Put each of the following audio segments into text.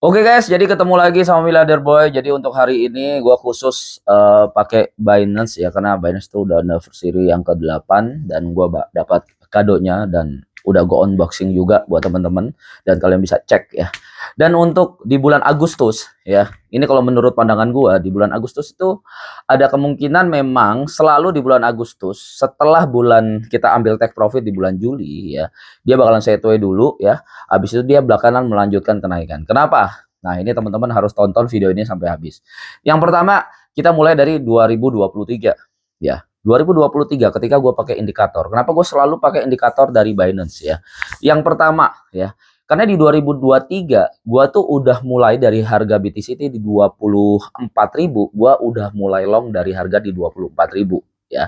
Oke guys, jadi ketemu lagi sama Miliarder Boy. Jadi untuk hari ini gua khusus pakai Binance ya, karena Binance tuh udah anniversary yang ke-8 dan gua dapat kadonya dan udah go unboxing juga buat teman-teman dan kalian bisa cek ya. Dan untuk di bulan Agustus ya, ini kalau menurut pandangan gua di bulan Agustus itu ada kemungkinan memang selalu di bulan Agustus setelah bulan kita ambil take profit di bulan Juli ya, dia bakalan settle dulu ya. Habis itu dia belakangan melanjutkan kenaikan. Kenapa? Nah, ini teman-teman harus tonton video ini sampai habis. Yang pertama, kita mulai dari 2023 ya. 2023 ketika gue pakai indikator. Kenapa gue selalu pakai indikator dari Binance ya? Yang pertama ya, karena di 2023 gue tuh udah mulai dari harga BTC di 24.000, gue udah mulai long dari harga di 24.000 ya.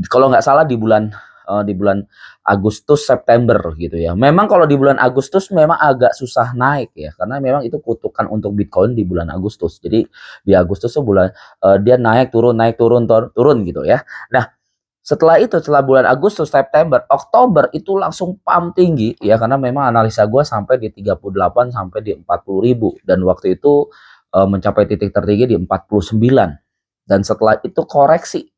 Kalau nggak salah di bulan Agustus September gitu ya. Memang kalau di bulan Agustus memang agak susah naik ya, karena memang itu kutukan untuk Bitcoin di bulan Agustus. Jadi di Agustus tuh dia naik turun turun gitu ya. Nah, setelah bulan Agustus, September, Oktober itu langsung pump tinggi ya, karena memang analisa gue sampai di 38 sampai di 40.000 dan waktu itu mencapai titik tertinggi di 49 dan setelah itu koreksi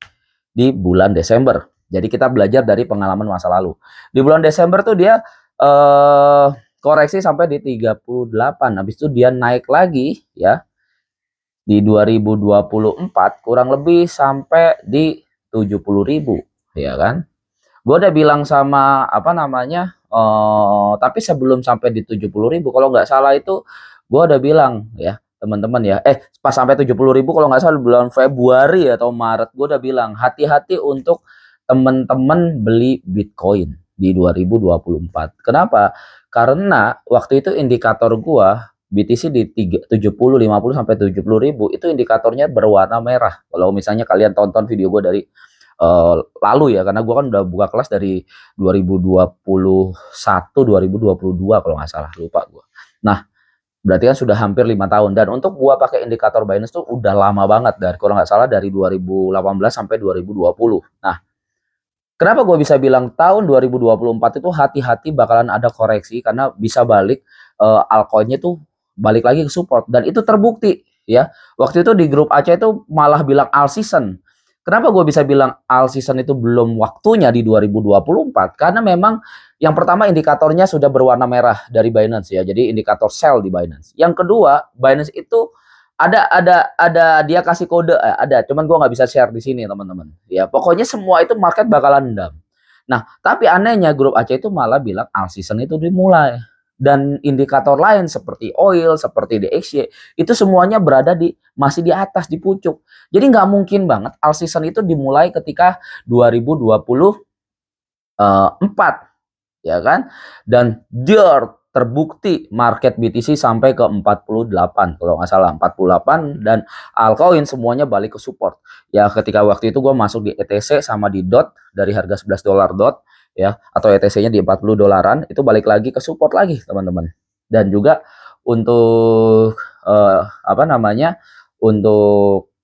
di bulan Desember. Jadi kita belajar dari pengalaman masa lalu. Di bulan Desember tuh dia koreksi sampai di 38. Habis itu dia naik lagi ya di 2024 kurang lebih sampai di 70.000 ya kan. Gue udah bilang sama apa namanya tapi sebelum sampai di 70.000 kalau nggak salah itu gue udah bilang ya teman-teman ya, pas sampai 70.000 kalau nggak salah bulan Februari atau Maret, gue udah bilang hati-hati untuk teman-teman beli Bitcoin di 2024. Kenapa? Karena waktu itu indikator gua BTC di 70, 50 sampai 70.000 itu indikatornya berwarna merah. Kalau misalnya kalian tonton video gua dari lalu ya, karena gua kan udah buka kelas dari 2021, 2022 kalau nggak salah, lupa gua. Nah, berarti kan sudah hampir 5 tahun dan untuk gua pakai indikator Binance tuh udah lama banget, dari kalau nggak salah dari 2018 sampai 2020. Nah, kenapa gue bisa bilang tahun 2024 itu hati-hati bakalan ada koreksi karena bisa balik altcoinnya tuh balik lagi ke support dan itu terbukti ya. Waktu itu di grup Aceh itu malah bilang all season. Kenapa gue bisa bilang all season itu belum waktunya di 2024? Karena memang yang pertama indikatornya sudah berwarna merah dari Binance ya. Jadi indikator sell di Binance. Yang kedua, Binance itu ada dia kasih kode, ada, cuman gua nggak bisa share di sini teman-teman. Ya pokoknya semua itu market bakalan down. Nah, tapi anehnya grup Aceh itu malah bilang all season itu dimulai. Dan indikator lain seperti oil, seperti DXY, itu semuanya berada masih di atas, di pucuk. Jadi nggak mungkin banget all season itu dimulai ketika 2024 ya kan? Dan terbukti market BTC sampai ke 48 kalau nggak salah 48 dan altcoin semuanya balik ke support. Ya ketika waktu itu gue masuk di ETC sama di DOT dari harga $11 DOT ya, atau ETC-nya di 40 dolaran itu balik lagi ke support lagi teman-teman. Dan juga untuk apa namanya? Untuk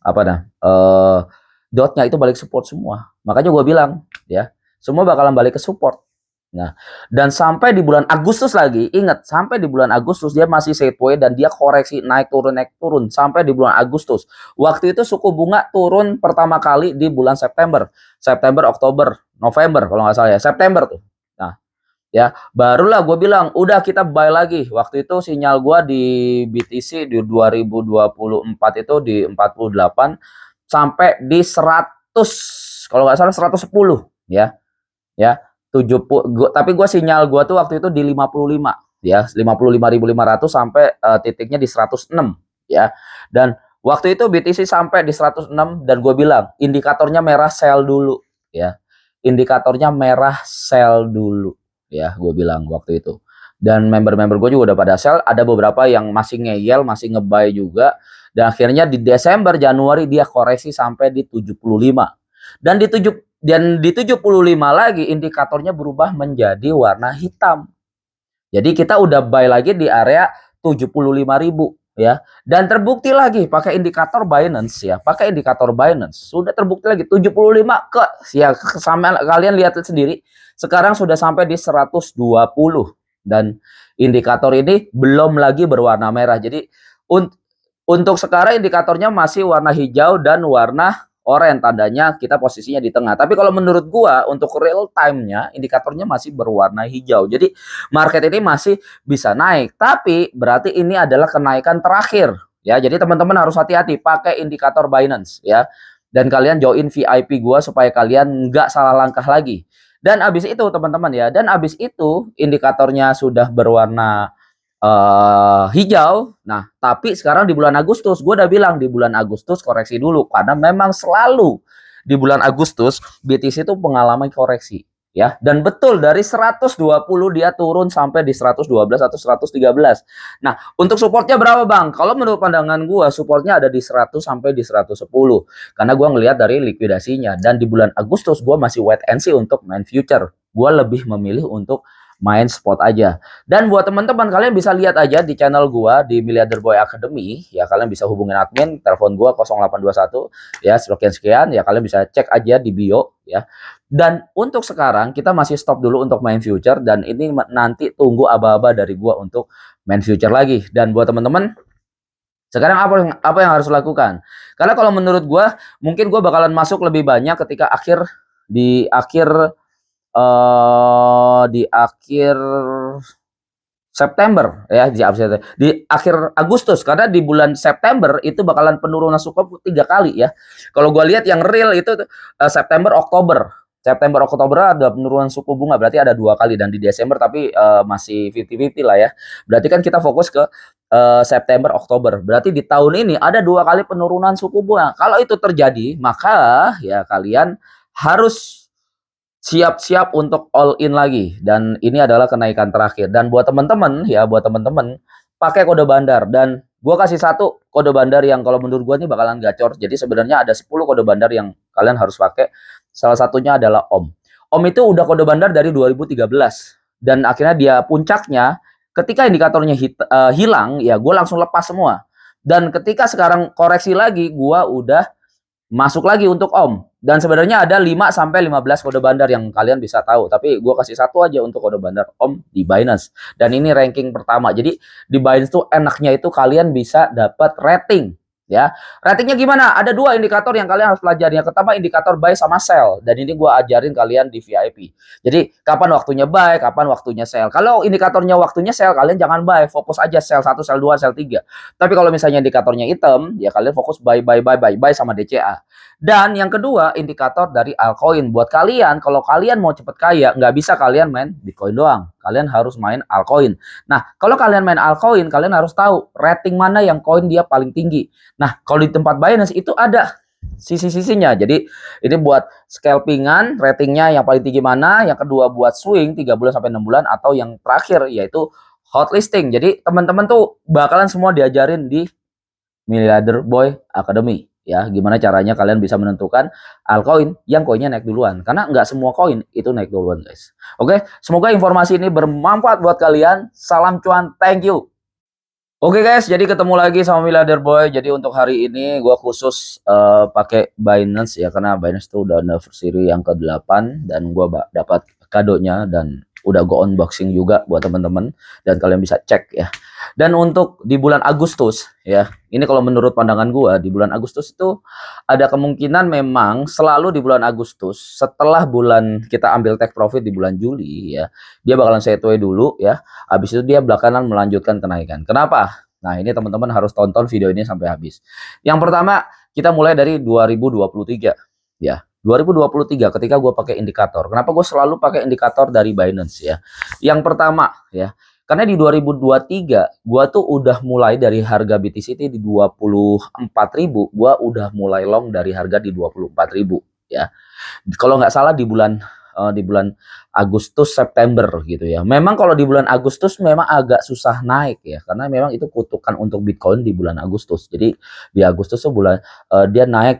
apa nah? DOT-nya itu balik support semua. Makanya gue bilang ya, semua bakalan balik ke support. Nah, dan sampai di bulan Agustus lagi, ingat sampai di bulan Agustus dia masih sideways dan dia koreksi naik turun sampai di bulan Agustus. Waktu itu suku bunga turun pertama kali di bulan September, Oktober, November kalau nggak salah ya, September tuh. Nah, ya barulah gue bilang udah kita buy lagi. Waktu itu sinyal gue di BTC di 2024 itu di 48 sampai di 100 kalau nggak salah 110 ya ya 70 tapi gue sinyal gue tuh waktu itu di 55 ya 55.500 sampai titiknya di 106 ya. Dan waktu itu BTC sampai di 106 dan gue bilang indikatornya merah sell dulu ya, indikatornya merah sell dulu ya, gue bilang waktu itu. Dan member-member gue juga udah pada sell, ada beberapa yang masih ngeyel, masih ngebuy juga. Dan akhirnya di Desember Januari dia koreksi sampai di 75 dan di 75 lagi indikatornya berubah menjadi warna hitam. Jadi kita udah buy lagi di area 75.000 ya. Dan terbukti lagi pakai indikator Binance ya. Pakai indikator Binance sudah terbukti lagi 75 sama kalian lihat sendiri. Sekarang sudah sampai di 120 dan indikator ini belum lagi berwarna merah. Jadi untuk sekarang indikatornya masih warna hijau dan warna oranye, tandanya kita posisinya di tengah. Tapi kalau menurut gua untuk real time-nya indikatornya masih berwarna hijau. Jadi market ini masih bisa naik, tapi berarti ini adalah kenaikan terakhir ya. Jadi teman-teman harus hati-hati pakai indikator Binance ya. Dan kalian join VIP gua supaya kalian nggak salah langkah lagi. Dan abis itu teman-teman ya, dan abis itu indikatornya sudah berwarna hijau. Nah, tapi sekarang di bulan Agustus, gue udah bilang di bulan Agustus koreksi dulu karena memang selalu di bulan Agustus BTC itu mengalami koreksi ya. Dan betul dari 120 dia turun sampai di 112 atau 113. Nah, untuk supportnya berapa, Bang? Kalau menurut pandangan gue supportnya ada di 100 sampai di 110. Karena gue ngelihat dari likuidasinya, dan di bulan Agustus gue masih wait and see untuk main future. Gue lebih memilih untuk main spot aja. Dan buat teman-teman, kalian bisa lihat aja di channel gua di Milliarder Boy Academy ya, kalian bisa hubungin admin, telepon gua 0821 ya, sekian ya, kalian bisa cek aja di bio ya. Dan untuk sekarang kita masih stop dulu untuk main future, dan ini nanti tunggu aba-aba dari gua untuk main future lagi. Dan buat teman-teman, sekarang apa yang harus lakukan? Karena kalau menurut gua mungkin gua bakalan masuk lebih banyak ketika di akhir September ya, di akhir Agustus, karena di bulan September itu bakalan penurunan suku 3 kali ya. Kalau gue lihat yang real itu September Oktober ada penurunan suku bunga, berarti ada 2 kali, dan di Desember tapi masih 50-50 lah ya. Berarti kan kita fokus ke September Oktober, berarti di tahun ini ada 2 kali penurunan suku bunga. Kalau itu terjadi, maka ya kalian harus siap-siap untuk all in lagi, dan ini adalah kenaikan terakhir. Dan buat teman-teman ya, pakai kode bandar, dan gua kasih satu kode bandar yang kalau menurut gua ini bakalan gacor. Jadi sebenarnya ada 10 kode bandar yang kalian harus pakai. Salah satunya adalah Om. Om itu udah kode bandar dari 2013, dan akhirnya dia puncaknya ketika indikatornya hilang ya, gua langsung lepas semua. Dan ketika sekarang koreksi lagi, gua udah masuk lagi untuk Om. Dan sebenarnya ada 5 sampai 15 kode bandar yang kalian bisa tahu, tapi gue kasih satu aja untuk kode bandar Om di Binance. Dan ini ranking pertama. Jadi di Binance tuh enaknya itu kalian bisa dapat rating ya. Ratingnya gimana? Ada 2 indikator yang kalian harus pelajari. Yang pertama indikator buy sama sell, dan ini gue ajarin kalian di VIP. Jadi kapan waktunya buy, kapan waktunya sell. Kalau indikatornya waktunya sell, kalian jangan buy, fokus aja sell 1, sell 2, sell 3. Tapi kalau misalnya indikatornya hitam, ya kalian fokus buy sama DCA. Dan yang kedua, indikator dari altcoin. Buat kalian, kalau kalian mau cepet kaya, nggak bisa kalian main Bitcoin doang. Kalian harus main altcoin. Nah, kalau kalian main altcoin, kalian harus tahu rating mana yang koin dia paling tinggi. Nah, kalau di tempat Binance itu ada sisi-sisinya. Jadi, ini buat scalpingan, ratingnya yang paling tinggi mana. Yang kedua buat swing 3 bulan sampai 6 bulan. Atau yang terakhir, yaitu hot listing. Jadi, teman-teman tuh bakalan semua diajarin di Milliarder Boy Academy. Ya, gimana caranya kalian bisa menentukan altcoin yang koinnya naik duluan, karena nggak semua koin itu naik duluan, guys. Oke, semoga informasi ini bermanfaat buat kalian. Salam cuan, thank you. Oke guys, jadi ketemu lagi sama Milliarder Boy. Jadi untuk hari ini gue khusus pakai Binance ya, karena Binance itu udah anniversary yang ke-8, dan gue dapat kadonya, dan udah go unboxing juga buat teman-teman, dan kalian bisa cek ya. Dan untuk di bulan Agustus ya, ini kalau menurut pandangan gue di bulan Agustus itu ada kemungkinan memang selalu di bulan Agustus, setelah bulan kita ambil take profit di bulan Juli ya, dia bakalan sideways dulu ya. Habis itu dia belakangan melanjutkan kenaikan. Kenapa? Nah, ini teman-teman harus tonton video ini sampai habis. Yang pertama, kita mulai dari 2023 ya. 2023 ketika gue pakai indikator. Kenapa gue selalu pakai indikator dari Binance ya? Yang pertama ya, karena di 2023 gua tuh udah mulai dari harga BTC di 24.000, gua udah mulai long dari harga di 24.000 ya. Kalau nggak salah di bulan Agustus September gitu ya. Memang kalau di bulan Agustus memang agak susah naik ya, karena memang itu kutukan untuk Bitcoin di bulan Agustus. Jadi di Agustus tuh dia naik tuh